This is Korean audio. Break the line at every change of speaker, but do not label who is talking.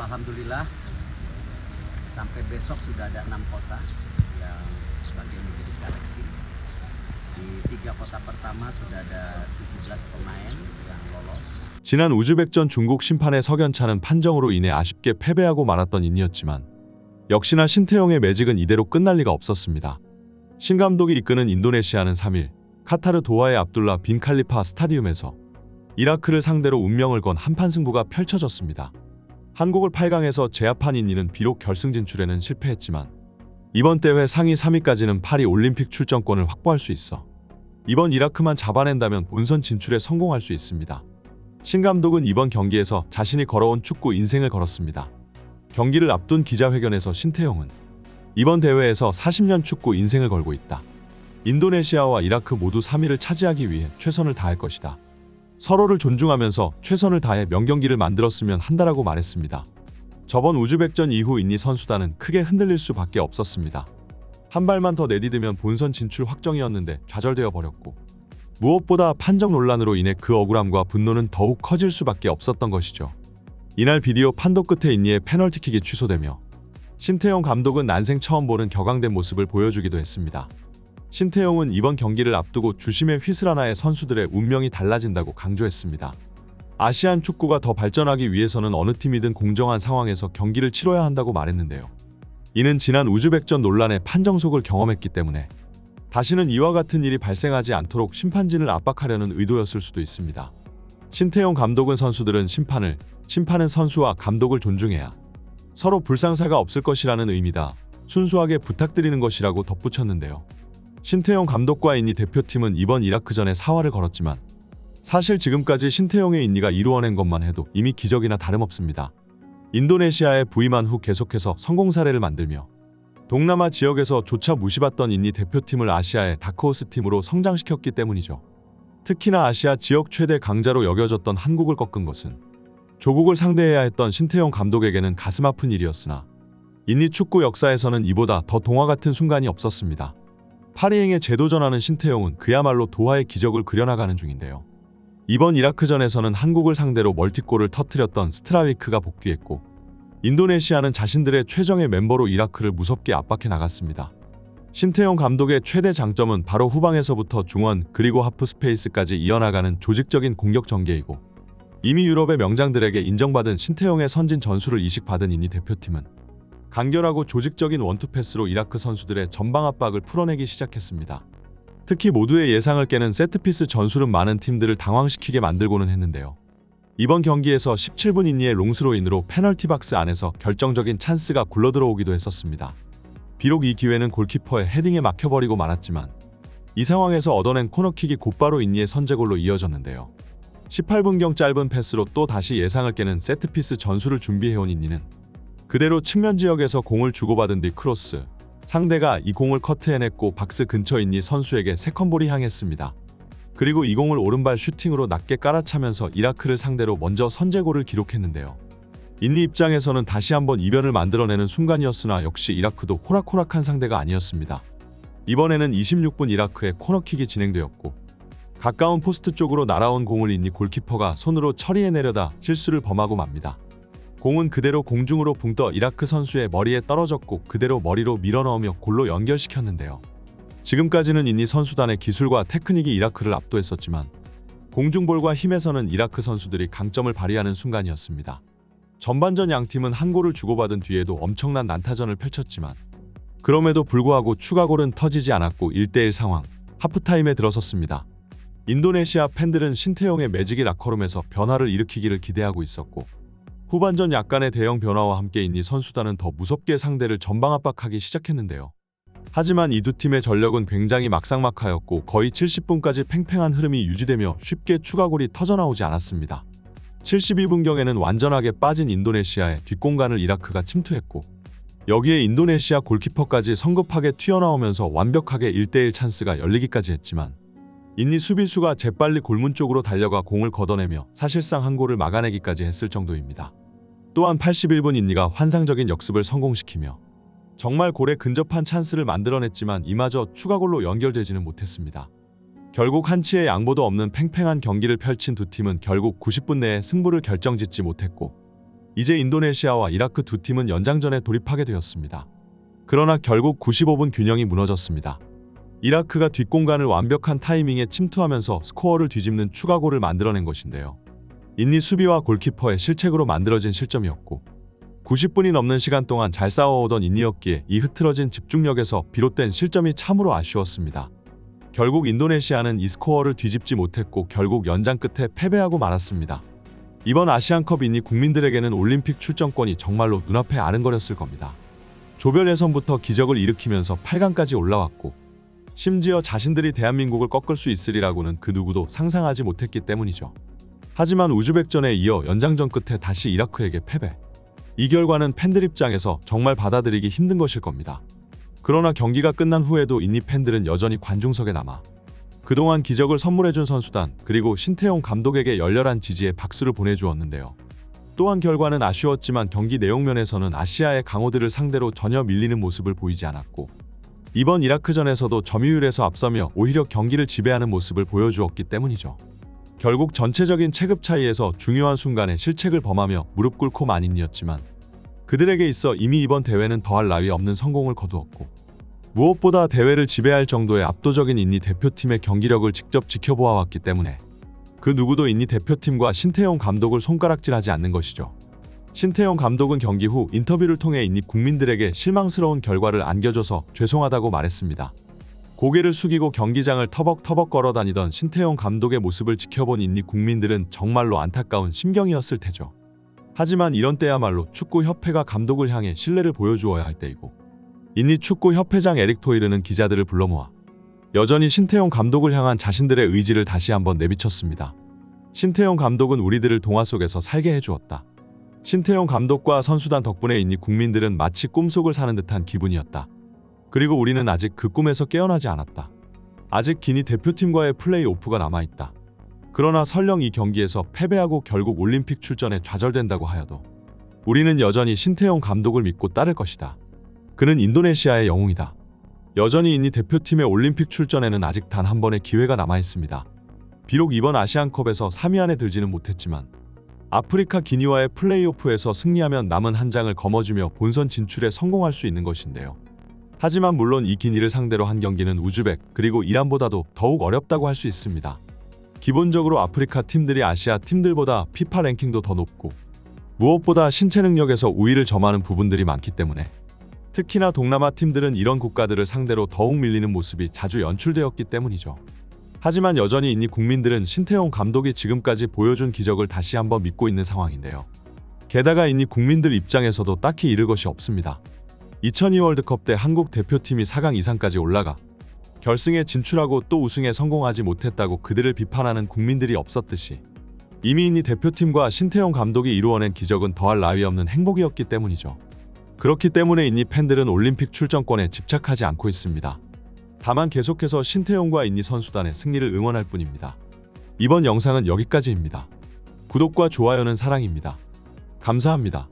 alhamdulillah sampai besok sudah ada 6 kota yang bagian menjadi seleksi. Di 3 kota pertama sudah ada 17 pemain yang lolos.
지난 우즈벡전 중국 심판의 석연차는 판정으로 인해 아쉽게 패배하고 말았던 인이었지만 역시나 신태용의 매직은 이대로 끝날 리가 없었습니다. 신 감독이 이끄는 인도네시아는 3일 카타르 도하의 압둘라 빈 칼리파 스타디움에서 이라크를 상대로 운명을 건 한판 승부가 펼쳐졌습니다. 한국을 8강에서 제압한 인이는 비록 결승 진출에는 실패했지만 이번 대회 상위 3위까지는 파리 올림픽 출전권을 확보할 수 있어 이번 이라크만 잡아낸다면 본선 진출에 성공할 수 있습니다. 신 감독은 이번 경기에서 자신이 걸어온 축구 인생을 걸었습니다. 경기를 앞둔 기자회견에서 신태용은 이번 대회에서 40년 축구 인생을 걸고 있다. 인도네시아와 이라크 모두 3위를 차지하기 위해 최선을 다할 것이다. 서로를 존중하면서 최선을 다해 명경기를 만들었으면 한다라고 말했습니다. 저번 우즈벡전 이후 인니 선수단은 크게 흔들릴 수밖에 없었습니다. 한 발만 더 내디디면 본선 진출 확정이었는데 좌절되어 버렸고 무엇보다 판정 논란으로 인해 그 억울함과 분노는 더욱 커질 수밖에 없었던 것이죠. 이날 비디오 판독 끝에 인니의 페널티킥이 취소되며 신태용 감독은 난생 처음 보는 격앙된 모습을 보여주기도 했습니다. 신태용은 이번 경기를 앞두고 주심의 휘슬 하나에 선수들의 운명이 달라진다고 강조했습니다. 아시안 축구가 더 발전하기 위해서는 어느 팀이든 공정한 상황에서 경기를 치러야 한다고 말했는데요. 이는 지난 우즈벡전 논란의 판정속을 경험했기 때문에 다시는 이와 같은 일이 발생하지 않도록 심판진을 압박하려는 의도였을 수도 있습니다. 신태용 감독은 선수들은 심판은 선수와 감독을 존중해야 서로 불상사가 없을 것이라는 의미다. 순수하게 부탁드리는 것이라고 덧붙였는데요. 신태용 감독과 인니 대표팀은 이번 이라크전에 사활을 걸었지만 사실 지금까지 신태용의 인니가 이루어낸 것만 해도 이미 기적이나 다름없습니다. 인도네시아에 부임한 후 계속해서 성공 사례를 만들며 동남아 지역에서 조차 무시받던 인니 대표팀을 아시아의 다크호스 팀으로 성장시켰기 때문이죠. 특히나 아시아 지역 최대 강자로 여겨졌던 한국을 꺾은 것은 조국을 상대해야 했던 신태용 감독에게는 가슴 아픈 일이었으나 인니 축구 역사에서는 이보다 더 동화 같은 순간이 없었습니다. 파리행에 재도전하는 신태용은 그야말로 도하의 기적을 그려나가는 중인데요. 이번 이라크전에서는 한국을 상대로 멀티골을 터뜨렸던 스트라위크가 복귀했고 인도네시아는 자신들의 최정예 멤버로 이라크를 무섭게 압박해 나갔습니다. 신태용 감독의 최대 장점은 바로 후방에서부터 중원 그리고 하프 스페이스까지 이어나가는 조직적인 공격 전개이고 이미 유럽의 명장들에게 인정받은 신태용의 선진 전술을 이식받은 인니 대표팀은 간결하고 조직적인 원투패스로 이라크 선수들의 전방 압박을 풀어내기 시작했습니다. 특히 모두의 예상을 깨는 세트피스 전술은 많은 팀들을 당황시키게 만들고는 했는데요. 이번 경기에서 17분 인니의 롱스로인으로 페널티 박스 안에서 결정적인 찬스가 굴러들어오기도 했었습니다. 비록 이 기회는 골키퍼의 헤딩에 막혀버리고 말았지만 이 상황에서 얻어낸 코너킥이 곧바로 인니의 선제골로 이어졌는데요. 18분경 짧은 패스로 또 다시 예상을 깨는 세트피스 전술을 준비해온 인니는 그대로 측면 지역에서 공을 주고받은 뒤 크로스, 상대가 이 공을 커트해냈고 박스 근처 인니 선수에게 세컨볼이 향했습니다. 그리고 이 공을 오른발 슈팅으로 낮게 깔아차면서 이라크를 상대로 먼저 선제골을 기록했는데요. 인니 입장에서는 다시 한번 이변을 만들어내는 순간이었으나 역시 이라크도 호락호락한 상대가 아니었습니다. 이번에는 26분 이라크의 코너킥이 진행되었고 가까운 포스트 쪽으로 날아온 공을 인니 골키퍼가 손으로 처리해내려다 실수를 범하고 맙니다. 공은 그대로 공중으로 붕 떠 이라크 선수의 머리에 떨어졌고 그대로 머리로 밀어넣으며 골로 연결시켰는데요. 지금까지는 인니 선수단의 기술과 테크닉이 이라크를 압도했었지만 공중볼과 힘에서는 이라크 선수들이 강점을 발휘하는 순간이었습니다. 전반전 양팀은 한 골을 주고받은 뒤에도 엄청난 난타전을 펼쳤지만 그럼에도 불구하고 추가골은 터지지 않았고 1대1 상황, 하프타임에 들어섰습니다. 인도네시아 팬들은 신태용의 매직이 라커룸에서 변화를 일으키기를 기대하고 있었고 후반전 약간의 대형 변화와 함께 인니 선수단은 더 무섭게 상대를 전방 압박하기 시작했는데요. 하지만 이 두 팀의 전력은 굉장히 막상막하였고 거의 70분까지 팽팽한 흐름이 유지되며 쉽게 추가골이 터져나오지 않았습니다. 72분경에는 완전하게 빠진 인도네시아의 뒷공간을 이라크가 침투했고 여기에 인도네시아 골키퍼까지 성급하게 튀어나오면서 완벽하게 1대1 찬스가 열리기까지 했지만 인니 수비수가 재빨리 골문 쪽으로 달려가 공을 걷어내며 사실상 한 골을 막아내기까지 했을 정도입니다. 또한 81분 인니가 환상적인 역습을 성공시키며 정말 골에 근접한 찬스를 만들어냈지만 이마저 추가골로 연결되지는 못했습니다. 결국 한치의 양보도 없는 팽팽한 경기를 펼친 두 팀은 결국 90분 내에 승부를 결정짓지 못했고 이제 인도네시아와 이라크 두 팀은 연장전에 돌입하게 되었습니다. 그러나 결국 95분 균형이 무너졌습니다. 이라크가 뒷공간을 완벽한 타이밍에 침투하면서 스코어를 뒤집는 추가골을 만들어낸 것인데요. 인니 수비와 골키퍼의 실책으로 만들어진 실점이었고 90분이 넘는 시간 동안 잘 싸워오던 인니였기에 이 흐트러진 집중력에서 비롯된 실점이 참으로 아쉬웠습니다. 결국 인도네시아는 이 스코어를 뒤집지 못했고 결국 연장 끝에 패배하고 말았습니다. 이번 아시안컵 인니 국민들에게는 올림픽 출전권이 정말로 눈앞에 아른거렸을 겁니다. 조별 예선부터 기적을 일으키면서 8강까지 올라왔고 심지어 자신들이 대한민국을 꺾을 수 있으리라고는 그 누구도 상상하지 못했기 때문이죠. 하지만 우즈벡전에 이어 연장전 끝에 다시 이라크에게 패배. 이 결과는 팬들 입장에서 정말 받아들이기 힘든 것일 겁니다. 그러나 경기가 끝난 후에도 인니 팬들은 여전히 관중석에 남아 그동안 기적을 선물해준 선수단 그리고 신태용 감독에게 열렬한 지지의 박수를 보내주었는데요. 또한 결과는 아쉬웠지만 경기 내용 면에서는 아시아의 강호들을 상대로 전혀 밀리는 모습을 보이지 않았고 이번 이라크전에서도 점유율에서 앞서며 오히려 경기를 지배하는 모습을 보여주었기 때문이죠. 결국 전체적인 체급 차이에서 중요한 순간에 실책을 범하며 무릎 꿇고 만인이었지만 그들에게 있어 이미 이번 대회는 더할 나위 없는 성공을 거두었고 무엇보다 대회를 지배할 정도의 압도적인 인니 대표팀의 경기력을 직접 지켜보아왔기 때문에 그 누구도 인니 대표팀과 신태용 감독을 손가락질하지 않는 것이죠. 신태용 감독은 경기 후 인터뷰를 통해 인니 국민들에게 실망스러운 결과를 안겨줘서 죄송하다고 말했습니다. 고개를 숙이고 경기장을 터벅터벅 걸어다니던 신태용 감독의 모습을 지켜본 인니 국민들은 정말로 안타까운 심경이었을 테죠. 하지만 이런 때야말로 축구협회가 감독을 향해 신뢰를 보여주어야 할 때이고 인니 축구협회장 에릭 토이르는 기자들을 불러 모아 여전히 신태용 감독을 향한 자신들의 의지를 다시 한번 내비쳤습니다. 신태용 감독은 우리들을 동화 속에서 살게 해주었다. 신태용 감독과 선수단 덕분에 인니 국민들은 마치 꿈속을 사는 듯한 기분이었다. 그리고 우리는 아직 그 꿈에서 깨어나지 않았다. 아직 기니 대표팀과의 플레이오프가 남아있다. 그러나 설령 이 경기에서 패배하고 결국 올림픽 출전에 좌절된다고 하여도 우리는 여전히 신태용 감독을 믿고 따를 것이다. 그는 인도네시아의 영웅이다. 여전히 인니 대표팀의 올림픽 출전에는 아직 단 한 번의 기회가 남아있습니다. 비록 이번 아시안컵에서 3위 안에 들지는 못했지만 아프리카 기니와의 플레이오프에서 승리하면 남은 한 장을 거머쥐며 본선 진출에 성공할 수 있는 것인데요. 하지만 물론 이 기니를 상대로 한 경기는 우즈벡 그리고 이란보다도 더욱 어렵다고 할 수 있습니다. 기본적으로 아프리카 팀들이 아시아 팀들보다 피파 랭킹도 더 높고 무엇보다 신체 능력에서 우위를 점하는 부분들이 많기 때문에 특히나 동남아 팀들은 이런 국가들을 상대로 더욱 밀리는 모습이 자주 연출되었기 때문이죠. 하지만 여전히 인니 국민들은 신태용 감독이 지금까지 보여준 기적을 다시 한번 믿고 있는 상황인데요. 게다가 인니 국민들 입장에서도 딱히 잃을 것이 없습니다. 2002 월드컵 때 한국 대표팀이 4강 이상까지 올라가 결승에 진출하고 또 우승에 성공하지 못했다고 그들을 비판하는 국민들이 없었듯이 이미 인니 대표팀과 신태용 감독이 이루어낸 기적은 더할 나위 없는 행복이었기 때문이죠. 그렇기 때문에 인니 팬들은 올림픽 출전권에 집착하지 않고 있습니다. 다만 계속해서 신태용과 인니 선수단의 승리를 응원할 뿐입니다. 이번 영상은 여기까지입니다. 구독과 좋아요는 사랑입니다. 감사합니다.